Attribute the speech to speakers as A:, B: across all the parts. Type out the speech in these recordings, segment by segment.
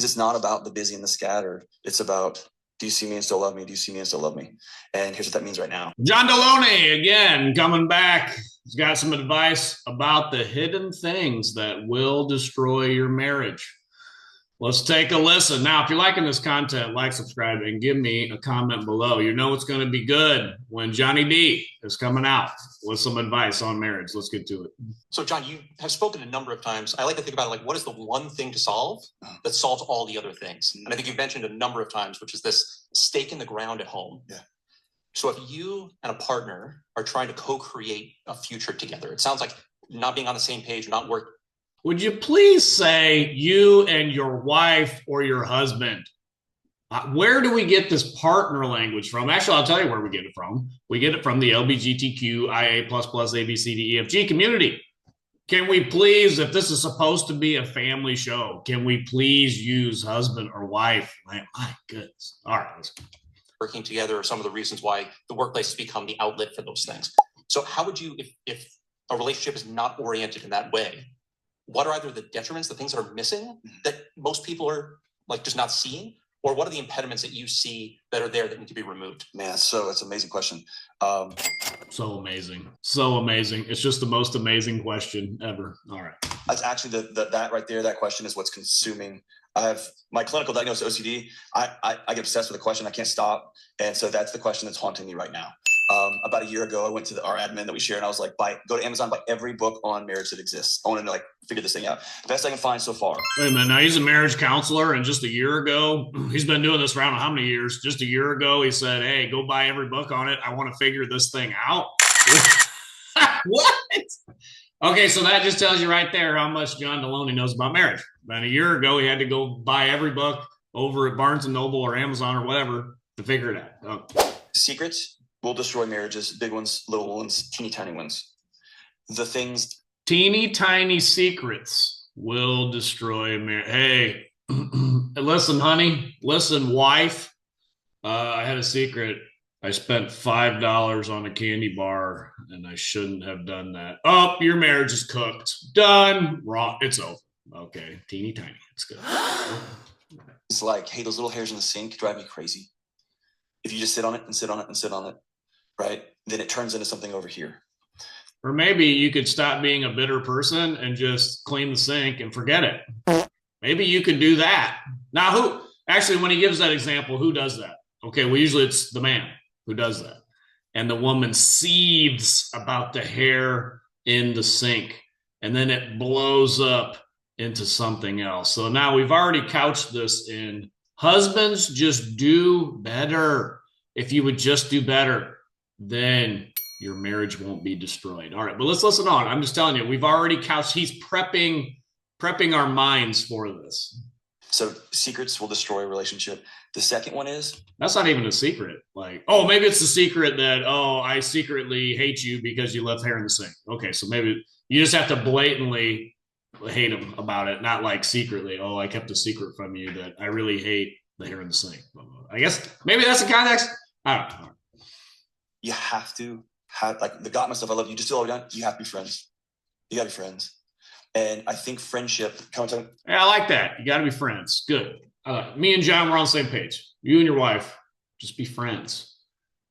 A: because it's not about the busy and the scattered. It's about, do you see me and still love me? Do you see me and still love me? And here's what that means right now.
B: John Delony, again, coming back. He's got some advice about the hidden things that will destroy your marriage. Let's take a listen. Now, if you're liking this content, like, subscribe, and give me a comment below. You know it's going to be good when Jonny D is coming out with some advice on marriage. Let's get to it.
C: So, John, you have spoken a number of times. I like to think about it like, what is the one thing to solve that solves all the other things? And I think you've mentioned a number of times, which is this stake in the ground at home.
A: Yeah.
C: So if you and a partner are trying to co-create a future together, it sounds like not being on the same page, not working.
B: Would you please say you and your wife or your husband? Where do we get this partner language from? Actually, I'll tell you where we get it from. We get it from the LGBTQIA++ ABCDEFG community. Can we please, if this is supposed to be a family show, can we please use husband or wife? My goodness. All right. Let's go.
C: Working together are some of the reasons why the workplace has become the outlet for those things. So how would you, if a relationship is not oriented in that way, what are either the detriments, the things that are missing that most people are like just not seeing? Or what are the impediments that you see that are there that need to be removed?
A: Man, so it's an amazing question.
B: So amazing. So amazing. It's just the most amazing question ever. All right.
A: That's actually that right there. That question is what's consuming. I have my clinical diagnosis OCD. I get obsessed with the question. I can't stop. And so that's the question that's haunting me right now. About a year ago, I went to our admin that we share, and I was like, go to Amazon, buy every book on marriage that exists. I want to like figure this thing out. Best I can find so far.
B: Wait a minute. Now he's a marriage counselor, and just a year ago, he's been doing this for I don't know how many years. Just a year ago, he said, "Hey, go buy every book on it. I want to figure this thing out." What? Okay, so that just tells you right there how much John Delony knows about marriage. About a year ago, he had to go buy every book over at Barnes & Noble or Amazon or whatever to figure it out. Oh.
A: Secrets will destroy marriages, big ones, little ones, teeny tiny ones. The things.
B: Teeny tiny secrets will destroy marriage. Hey, listen, honey. Listen, wife. I had a secret. I spent $5 on a candy bar, and I shouldn't have done that. Oh, your marriage is cooked. Done. Wrong. It's over. Okay. Teeny tiny. It's good.
A: It's like, hey, those little hairs in the sink drive me crazy. If you just sit on it and sit on it and sit on it, right, then it turns into something over here.
B: Or maybe you could stop being a bitter person and just clean the sink and forget it. Maybe you could do that. Now, when he gives that example, who does that? Okay, well, usually it's the man who does that. And the woman seethes about the hair in the sink, and then it blows up into something else. So now we've already couched this in husbands, just do better. If you would just do better, then your marriage won't be destroyed. All right, but let's listen on. I'm just telling you, we've already couched. He's prepping our minds for this.
A: So secrets will destroy a relationship. The second one is?
B: That's not even a secret. Like, oh, maybe it's the secret that, oh, I secretly hate you because you left hair in the sink. Okay, so maybe you just have to blatantly hate him about it, not like secretly, oh, I kept a secret from you that I really hate the hair in the sink. I guess maybe that's the context. I don't know.
A: You have to have, like, the got my stuff, I love you, just do all done. You have to be friends. You got to be friends. And I think friendship,
B: yeah, I like that. You got to be friends. Good. Me and John, we're on the same page. You and your wife, just be friends.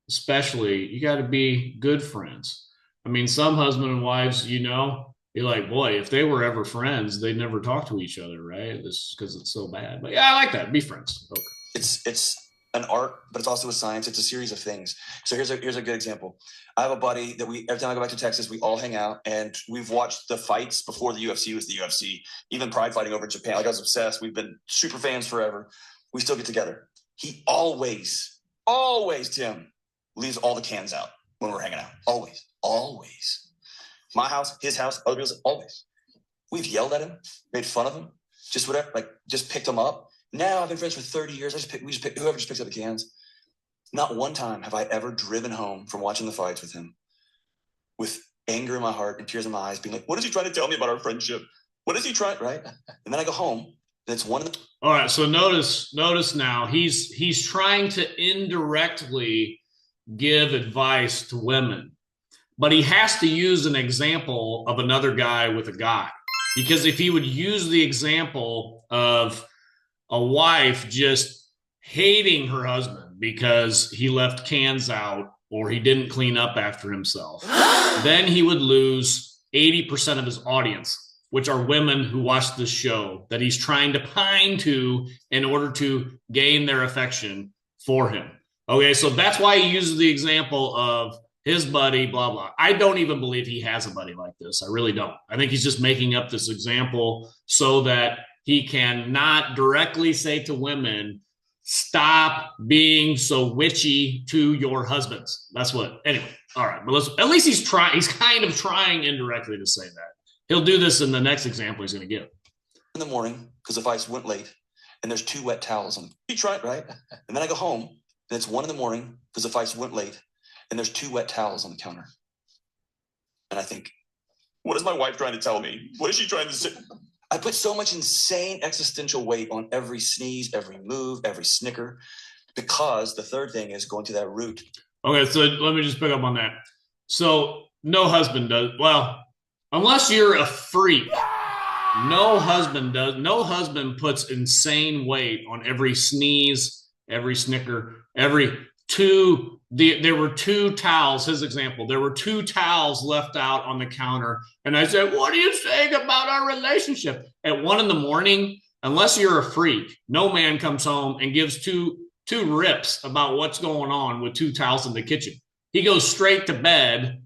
B: Especially, you got to be good friends. I mean, some husband and wives, you're like, boy, if they were ever friends, they'd never talk to each other, right? This is because it's so bad. But yeah, I like that. Be friends. Okay.
A: It's an art, but it's also a science. It's a series of things. So here's a good example. I have a buddy that every time I go back to Texas, we all hang out, and we've watched the fights before the UFC was the UFC, even pride fighting over in Japan. Like, I was obsessed. We've been super fans forever. We still get together. He always, Tim, leaves all the cans out when we're hanging out. Always. My house, his house, other people's, always. We've yelled at him, made fun of him, just whatever, like just picked him up. Now I've been friends for 30 years. We just pick whoever just picks up the cans. Not one time have I ever driven home from watching the fights with him with anger in my heart and tears in my eyes, being like, what is he trying to tell me about our friendship? What is he trying, right? And then I go home, and it's one of the...
B: All right, so notice now, he's trying to indirectly give advice to women, but he has to use an example of another guy with a guy. Because if he would use the example of a wife just hating her husband because he left cans out or he didn't clean up after himself, then he would lose 80% of his audience, which are women who watch this show that he's trying to pine to in order to gain their affection for him. Okay, so that's why he uses the example of his buddy, blah, blah. I don't even believe he has a buddy like this. I really don't. I think he's just making up this example so that he can not directly say to women, stop being so witchy to your husbands. That's what, anyway. All right, but at least he's trying. He's kind of trying indirectly to say that. He'll do this in the next example he's going to give.
A: In the morning, because if I went late and there's 2 wet towels on, you try it, right? And then I go home and it's 1 a.m, because if I went late and there's 2 wet towels on the counter. And I think, what is my wife trying to tell me? What is she trying to say? I put so much insane existential weight on every sneeze, every move, every snicker, because the third thing is going to that root.
B: Okay, so let me just pick up on that. So no husband does, well, unless you're a freak, no husband puts insane weight on every sneeze, every snicker, every there were 2 towels, his example, there were 2 towels left out on the counter. And I said, what are you saying about our relationship? At 1 a.m, unless you're a freak, no man comes home and gives two rips about what's going on with 2 towels in the kitchen. He goes straight to bed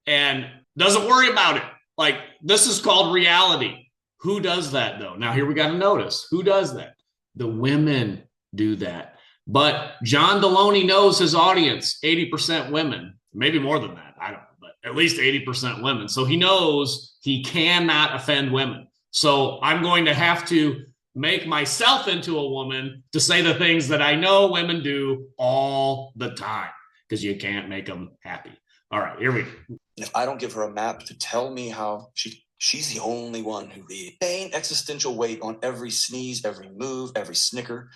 B: and doesn't worry about it. Like, this is called reality. Who does that, though? Now, here we got to notice. Who does that? The women do that. But John Delony knows his audience, 80% women, maybe more than that. I don't know, but at least 80% women. So he knows he cannot offend women. So I'm going to have to make myself into a woman to say the things that I know women do all the time, because you can't make them happy. All right, here we go.
A: If I don't give her a map to tell me how she's the only one who reads. Paying existential weight on every sneeze, every move, every snicker,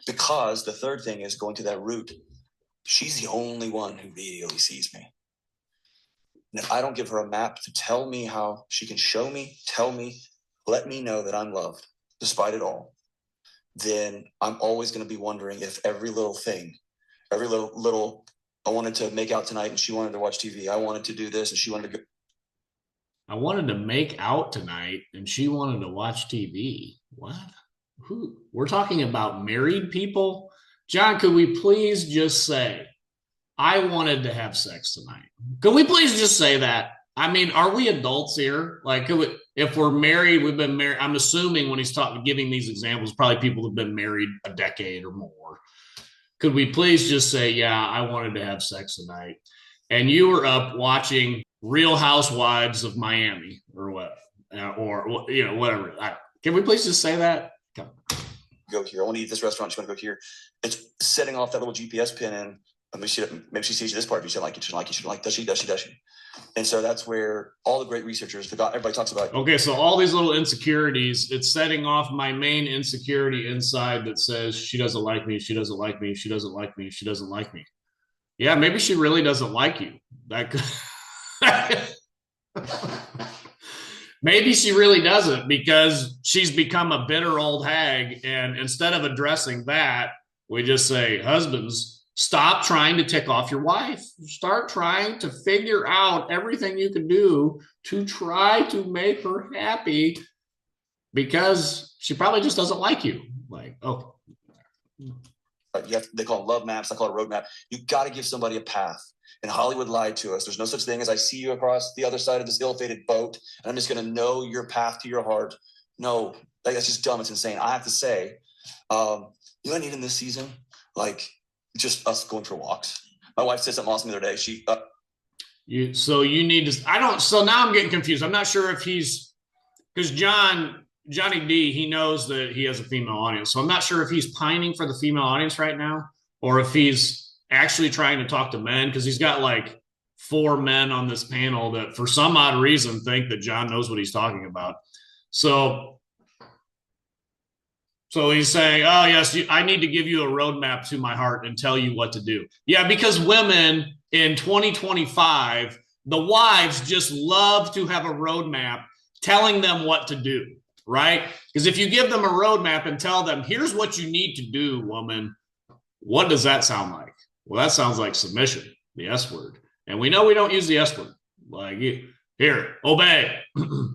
A: because the third thing is going to that root. She's the only one who really sees me. And if I don't give her a map to tell me how she can show me, tell me, let me know that I'm loved despite it all, then I'm always going to be wondering if every little thing, every little, I wanted to make out tonight and she wanted to watch TV. I wanted to do this and she wanted to go.
B: I wanted to make out tonight and she wanted to watch TV. What? Who? We're talking about married people? John, could we please just say, I wanted to have sex tonight? Could we please just say that? I mean, are we adults here? Like, if we're married, we've been married. I'm assuming when he's giving these examples, probably people have been married a decade or more. Could we please just say, yeah, I wanted to have sex tonight, and you were up watching Real Housewives of Miami or what, or you know, whatever. Can we please just say that? Come on.
A: Go here. I want to eat this restaurant. You want to go here. It's setting off that little GPS pin in. Maybe she sees this part. She doesn't like it. She doesn't like it. She doesn't like. Does she? And so that's where all the great researchers, everybody talks about.
B: Okay, so all these little insecurities, it's setting off my main insecurity inside that says she doesn't like me. She doesn't like me. She doesn't like me. She doesn't like me. Yeah, maybe she really doesn't like you. Maybe she really doesn't, because she's become a bitter old hag. And instead of addressing that, we just say, husbands, stop trying to tick off your wife. Start trying to figure out everything you can do to try to make her happy, because she probably just doesn't like you. Like, oh.
A: They call it love maps. I call it a roadmap. You got to give somebody a path. And Hollywood lied to us. There's no such thing as I see you across the other side of this ill-fated boat, and I'm just going to know your path to your heart. No, that's just dumb. It's insane. I have to say, you know what I need in this season? Like, just us going for walks. My wife said something awesome the other day.
B: So you need to. So now I'm getting confused. I'm not sure if because Jonny D, he knows that he has a female audience. So I'm not sure if he's pining for the female audience right now, or if he's actually trying to talk to men, because he's got like 4 men on this panel that for some odd reason think that John knows what he's talking about. So he's saying, oh, yes, I need to give you a roadmap to my heart and tell you what to do. Yeah, because women in 2025, the wives just love to have a roadmap telling them what to do, right? Because if you give them a roadmap and tell them, here's what you need to do, woman, what does that sound like? Well, that sounds like submission, the S word. And we know we don't use the S word. Like, here, obey.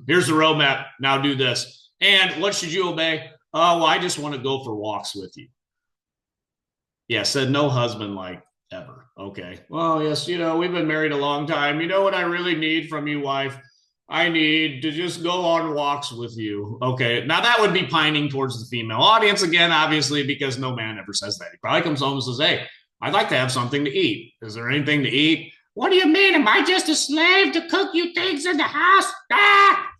B: Here's the roadmap. Now do this. And what should you obey? Oh, well, I just want to go for walks with you. Yeah, said no husband like ever. Okay. Well, yes, we've been married a long time. You know what I really need from you, wife? I need to just go on walks with you. Okay. Now that would be pining towards the female audience again, obviously, because no man ever says that. He probably comes home and says, hey, I'd like to have something to eat. Is there anything to eat? What do you mean? Am I just a slave to cook you things in the house? Ah!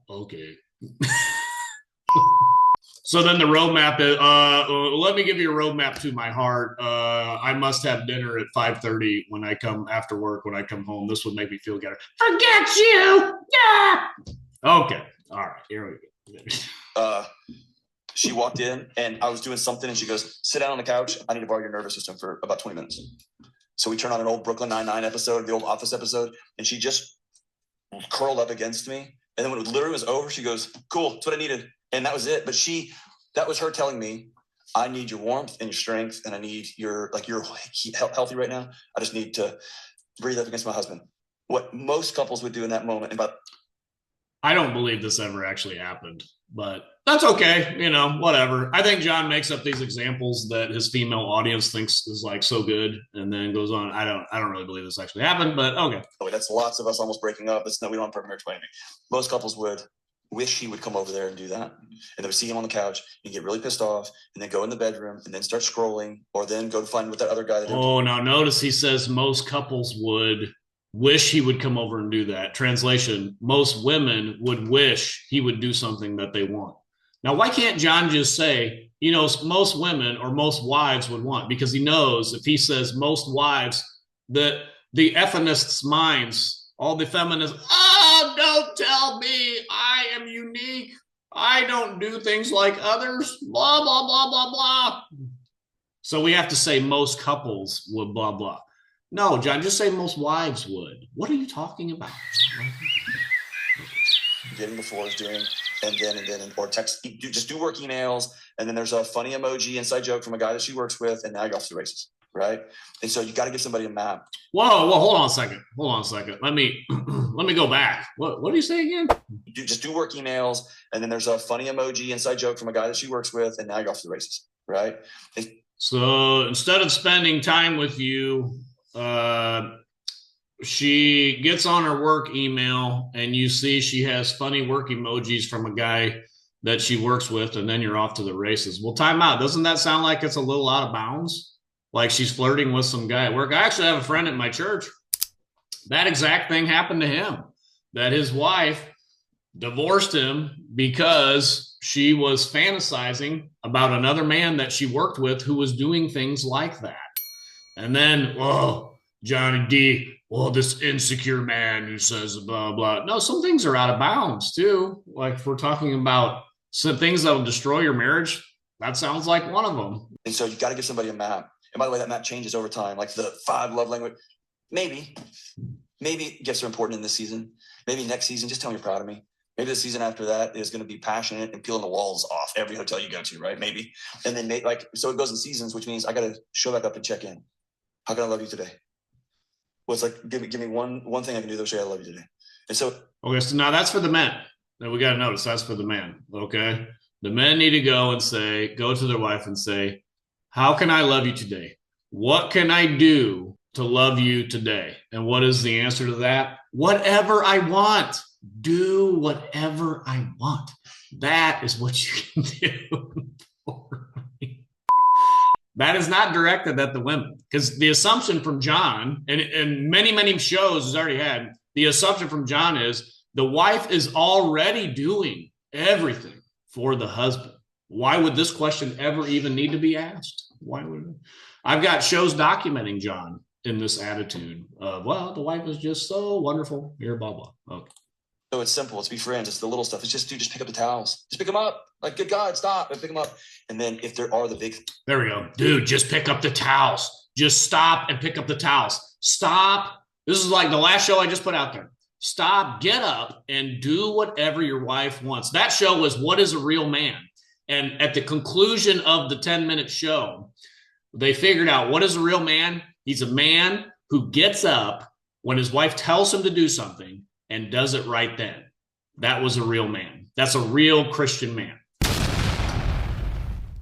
B: Okay. So then the roadmap is, let me give you a roadmap to my heart. I must have dinner at 5:30 when I come after work, when I come home. This would make me feel better. Forget you. Yeah. Okay. All right. Here we
A: go. She walked in and I was doing something and she goes, sit down on the couch. I need to borrow your nervous system for about 20 minutes. So we turn on an old Brooklyn Nine-Nine episode, the old Office episode, and she just curled up against me. And then when it literally was over, she goes, cool, that's what I needed. And that was it. But that was her telling me, I need your warmth and your strength. And I need you're healthy right now. I just need to breathe up against my husband. What most couples would do in that moment.
B: I don't believe this ever actually happened, but that's okay. Whatever. I think John makes up these examples that his female audience thinks is like so good and then goes on. I don't really believe this actually happened, but okay.
A: Oh, that's lots of us almost breaking up. We don't have perfect marriage by any means. Most couples would wish he would come over there and do that. And they would see him on the couch and get really pissed off and then go in the bedroom and then start scrolling or then go to find with that other guy.
B: Now notice he says most couples would wish he would come over and do that. Translation, most women would wish he would do something that they want. Now, why can't John just say, most women or most wives would want? Because he knows if he says most wives, that the feminists' minds, all the feminists, don't tell me I am unique. I don't do things like others, blah, blah, blah, blah, blah. So we have to say most couples would blah, blah. No, John, just say most wives would. What are you talking about?
A: Getting before is doing, and then, or text, just do work emails. And then there's a funny emoji, inside joke from a guy that she works with. And now you're off to the races, right? And so you got to give somebody a map.
B: Whoa, hold on a second. Let me go back. What do you say again?
A: Just do work emails. And then there's a funny emoji, inside joke from a guy that she works with. And now you're off to the races, right?
B: So instead of spending time with you, she gets on her work email and you see she has funny work emojis from a guy that she works with, and then you're off to the races. Well, time out. Doesn't that sound like it's a little out of bounds? Like she's flirting with some guy at work. I actually have a friend at my church. That exact thing happened to him, that his wife divorced him because she was fantasizing about another man that she worked with who was doing things like that. And then, Jonny D, this insecure man who says blah, blah. No, some things are out of bounds too. Like if we're talking about some things that will destroy your marriage, that sounds like one of them.
A: And so you got to give somebody a map. And by the way, that map changes over time. Like the 5 love language, maybe gifts are important in this season. Maybe next season, just tell me you're proud of me. Maybe the season after that is going to be passionate and peeling the walls off every hotel you go to, right? Maybe. And then so it goes in seasons, which means I got to show back up and check in. How can I love you today? Well, it's like, give me one thing I can do that will show you I love you today. And so.
B: Okay, so now that's for the men. Now we got to notice that's for the man, okay? The men need to go to their wife and say, how can I love you today? What can I do to love you today? And what is the answer to that? Whatever I want. Do whatever I want. That is what you can do for me. That is not directed at the women, because the assumption from John, and many, many shows has already had, the assumption from John is the wife is already doing everything for the husband. Why would this question ever even need to be asked? Why would it? I've got shows documenting John in this attitude of, the wife is just so wonderful. Here, blah, blah. Okay.
A: So it's simple. It's be friends. It's the little stuff. It's just pick up the towels. Just pick them up. Like, good God, stop and pick them up. And then if there are the big.
B: There we go. Dude, just pick up the towels. Just stop and pick up the towels. Stop. This is like the last show I just put out there. Stop, get up, and do whatever your wife wants. That show was What is a Real Man? And at the conclusion of the 10-minute show, they figured out what is a real man. He's a man who gets up when his wife tells him to do something and does it right then. That was a real man. That's a real Christian man.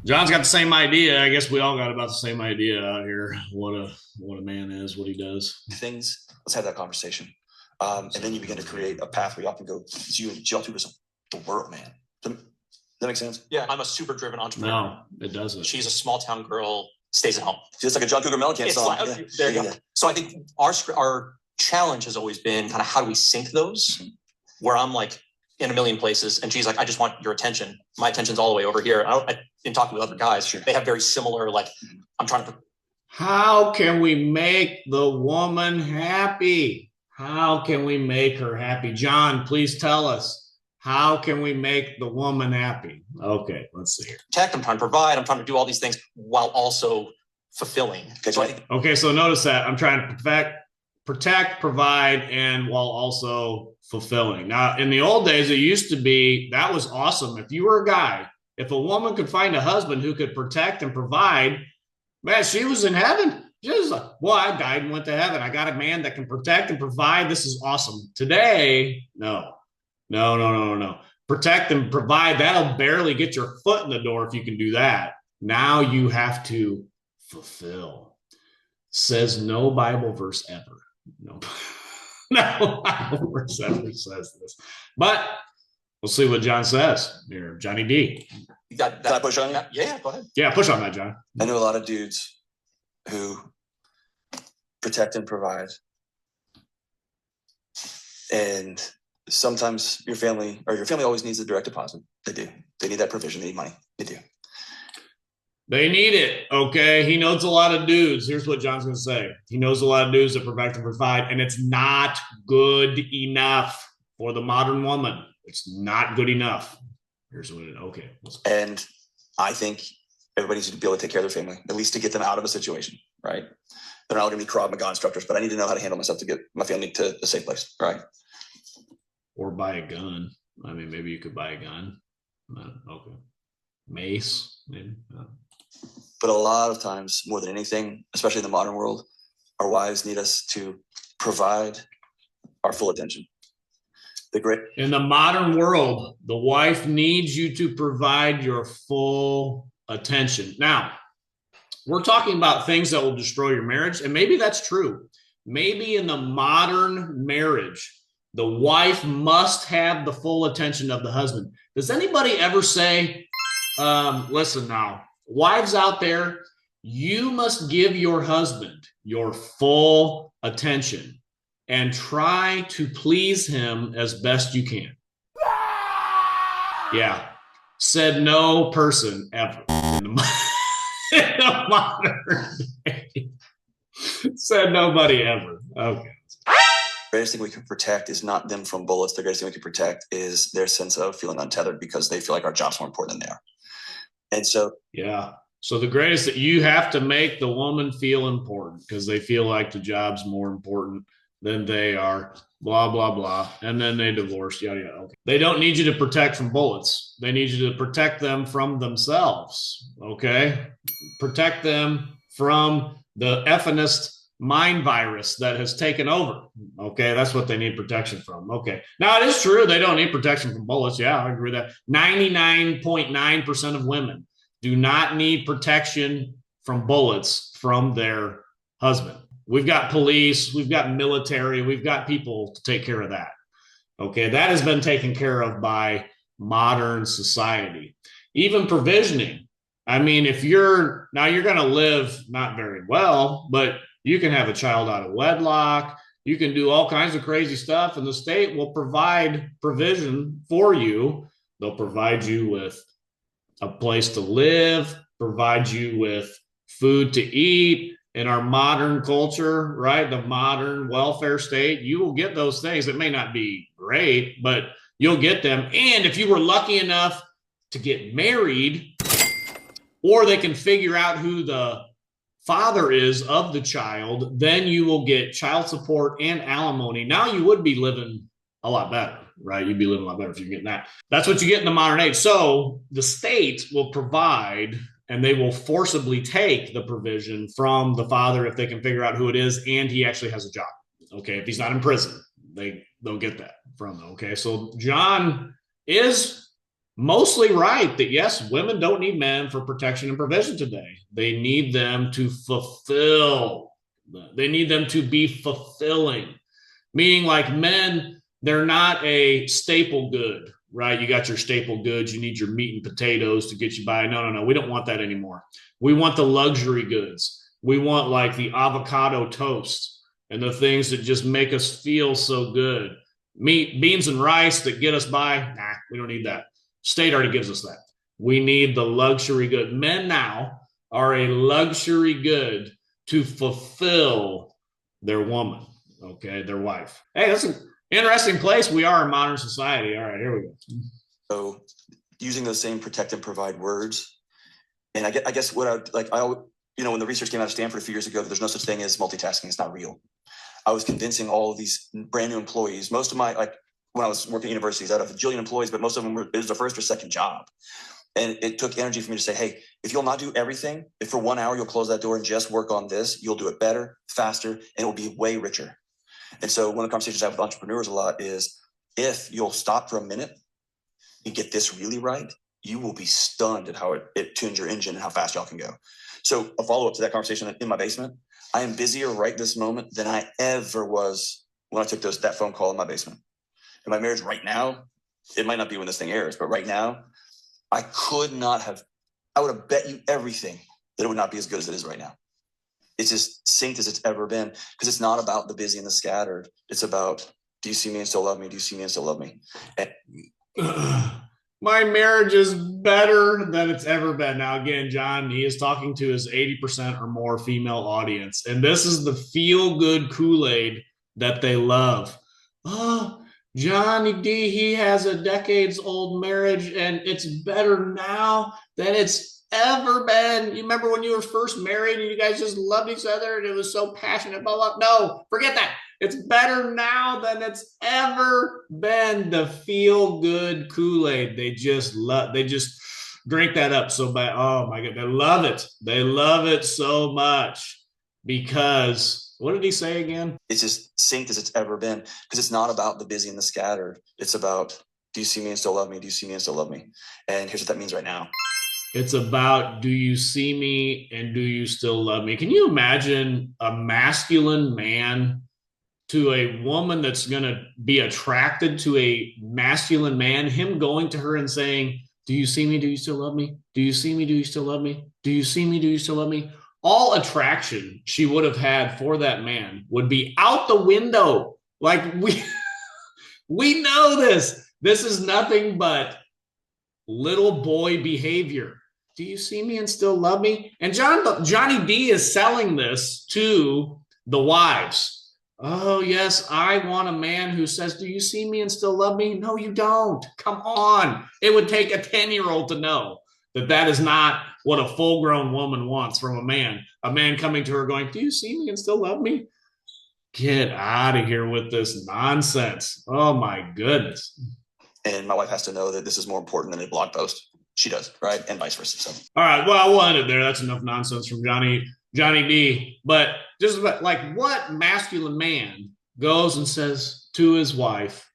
B: John's got the same idea. I guess we all got about the same idea out here. What a man is, what he does.
A: Things. Let's have that conversation. And then you begin to create a path where y'all can go. So y'all do this the world, man. Does that make sense?
C: Yeah, I'm a super driven entrepreneur.
B: No, it doesn't.
C: She's a small town girl, stays at home.
A: Just like a John Cougar Mellencamp song.
C: Like, yeah. There you go. So I think our challenge has always been kind of how do we sync those? Where I'm like in a million places, and she's like, I just want your attention. My attention's all the way over here. In talking with other guys, sure. They have very similar, like, I'm trying to.
B: How can we make the woman happy? How can we make her happy? John, please tell us. How can we make the woman happy? Okay, let's see here.
C: Protect, I'm trying to provide, I'm trying to do all these things while also fulfilling.
B: Okay, so notice that I'm trying to protect, provide, and while also fulfilling. Now, in the old days, it used to be, that was awesome. If you were a guy, if a woman could find a husband who could protect and provide, man, she was in heaven. She was like, well, I died and went to heaven. I got a man that can protect and provide. This is awesome. Today, no. Protect and provide, that'll barely get your foot in the door if you can do that. Now you have to fulfill. Says no Bible verse ever. No Bible verse ever says this. But we'll see what John says here. Jonny D.
A: Can I push on you?
C: Yeah, go ahead.
B: Yeah, push on that, John.
A: I know a lot of dudes who protect and provide. And sometimes your family always needs a direct deposit. They do. They need that provision. They need money. They do.
B: They need it, okay? He knows a lot of dudes. Here's what John's going to say. He knows a lot of dudes that protect and provide, and it's not good enough for the modern woman. It's not good enough. Here's what okay.
A: And I think everybody needs to be able to take care of their family, at least to get them out of a situation, right? They're not going to be Krav Maga instructors, but I need to know how to handle myself to get my family to a safe place, right?
B: Or buy a gun. I mean, maybe you could buy a gun. Okay. Mace, maybe.
A: But a lot of times, more than anything, especially in the modern world, our wives need us to provide our full attention.
B: In the modern world, the wife needs you to provide your full attention. Now, we're talking about things that will destroy your marriage, and maybe that's true. Maybe in the modern marriage, the wife must have the full attention of the husband. Does anybody ever say, listen now, wives out there, you must give your husband your full attention and try to please him as best you can? Yeah. Said no person ever in the modern day. Said nobody ever. Okay.
A: The greatest thing we can protect is not them from bullets. The greatest thing we can protect is their sense of feeling untethered because they feel like our job's more important than they are. And so,
B: yeah. So the greatest that you have to make the woman feel important because they feel like the job's more important than they are, blah, blah, blah. And then they divorce, yada, yada. Okay. They don't need you to protect from bullets. They need you to protect them from themselves, okay? Protect them from the effinist mind virus that has taken over, okay? That's what they need protection from, okay? Now, it is true they don't need protection from bullets. Yeah, I agree with that. 99.9% of women do not need protection from bullets from their husband. We've got police, we've got military, we've got people to take care of that. Okay, that has been taken care of by modern society. Even provisioning. I mean, if you're going to live not very well, but you can have a child out of wedlock. You can do all kinds of crazy stuff, and the state will provide provision for you. They'll provide you with a place to live, provide you with food to eat. In our modern culture, right, the modern welfare state, you will get those things. It may not be great, but you'll get them. And if you were lucky enough to get married, or they can figure out who the father is of the child, then you will get child support and alimony. Now you would be living a lot better, right? You'd be living a lot better if you're getting that. That's what you get in the modern age. So the state will provide and they will forcibly take the provision from the father if they can figure out who it is and he actually has a job. Okay. If he's not in prison, they'll get that from them. Okay. So John is mostly right that yes, women don't need men for protection and provision today. They need them to fulfill. They need them to be fulfilling, meaning like men, they're not a staple good, right? You got your staple goods. You need your meat and potatoes to get you by. No. We don't want that anymore. We want the luxury goods. We want like the avocado toast and the things that just make us feel so good. Meat, beans, and rice that get us by. Nah, we don't need that. State already gives us that. We need the luxury good. Men now are a luxury good to fulfill their woman, okay, their wife. Hey, that's an interesting place we are in modern society. All right, here we go.
A: So using those same protect and provide words. And I guess what when the research came out of Stanford a few years ago, that there's no such thing as multitasking. It's not real. I was convincing all of these brand new employees, most of my, when I was working at universities, I had a jillion employees, but most of them it was their first or second job. And it took energy for me to say, hey, if you'll not do everything, if for 1 hour you'll close that door and just work on this, you'll do it better, faster, and it will be way richer. And so one of the conversations I have with entrepreneurs a lot is, if you'll stop for a minute and get this really right, you will be stunned at how it tunes your engine and how fast y'all can go. So a follow-up to that conversation in my basement, I am busier right this moment than I ever was when I took that phone call in my basement. In my marriage right now, it might not be when this thing airs, but right now, I would have bet you everything that it would not be as good as it is right now. It's as synced as it's ever been, because it's not about the busy and the scattered. It's about, do you see me and still love me? Do you see me and still love me? And
B: my marriage is better than it's ever been. Now, again, John, he is talking to his 80% or more female audience, and this is the feel-good Kool-Aid that they love. Oh, Jonny D, he has a decades-old marriage, and it's better now than it's ever been. You remember when you were first married and you guys just loved each other and it was so passionate, blah, blah. No, forget that. It's better now than it's ever been. The feel-good Kool-Aid. They just drink that up so bad. Oh my God, they love it. They love it so much because, what did he say again?
A: It's as synced as it's ever been, because it's not about the busy and the scattered. It's about, do you see me and still love me? Do you see me and still love me? And here's what that means right now.
B: It's about, do you see me and do you still love me? Can you imagine a masculine man to a woman that's going to be attracted to a masculine man, him going to her and saying, do you see me? Do you still love me? Do you see me? Do you still love me? Do you see me? Do you still love me? All attraction she would have had for that man would be out the window. Like we know this. This is nothing but little boy behavior. Do you see me and still love me? And Jonny D is selling this to the wives. Oh, yes, I want a man who says, do you see me and still love me? No, you don't. Come on. It would take a 10-year-old to know that that is not what a full-grown woman wants from a man. A man coming to her going, do you see me and still love me? Get out of here with this nonsense. Oh, my goodness.
A: And my wife has to know that this is more important than a blog post. She does, right? And vice versa. So.
B: All right, well, we'll end it there. That's enough nonsense from Jonny D. But just like, what masculine man goes and says to his wife,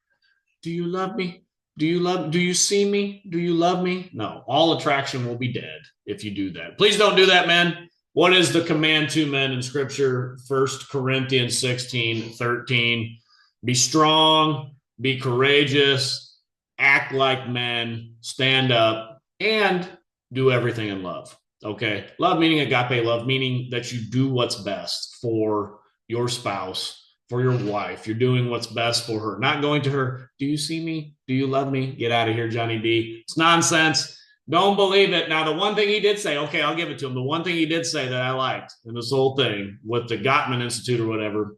B: do you love me? Do you see me? Do you love me? No, all attraction will be dead if you do that. Please don't do that, men. What is the command to men in Scripture? 1 Corinthians 16:13. Be strong, be courageous, act like men, stand up, and do everything in love. Okay. Love meaning agape love, meaning that you do what's best for your spouse, for your wife. You're doing what's best for her, not going to her. Do you see me? Do you love me? Get out of here, Jonny D. It's nonsense. Don't believe it. Now, the one thing he did say, okay, I'll give it to him. The one thing he did say that I liked in this whole thing with the Gottman Institute or whatever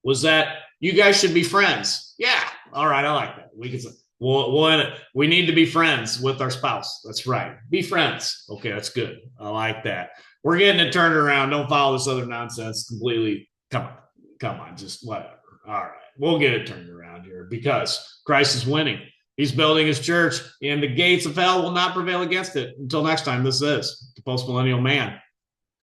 B: was that you guys should be friends. Yeah. All right. I like that. We can say, we need to be friends with our spouse. That's right. Be friends. Okay, that's good. I like that. We're getting it turned around. Don't follow this other nonsense completely. Come on, just whatever. All right. we'll get it turned around here because Christ is winning. He's building his church, and the gates of hell will not prevail against it. Until next time, this is the Postmillennial Man.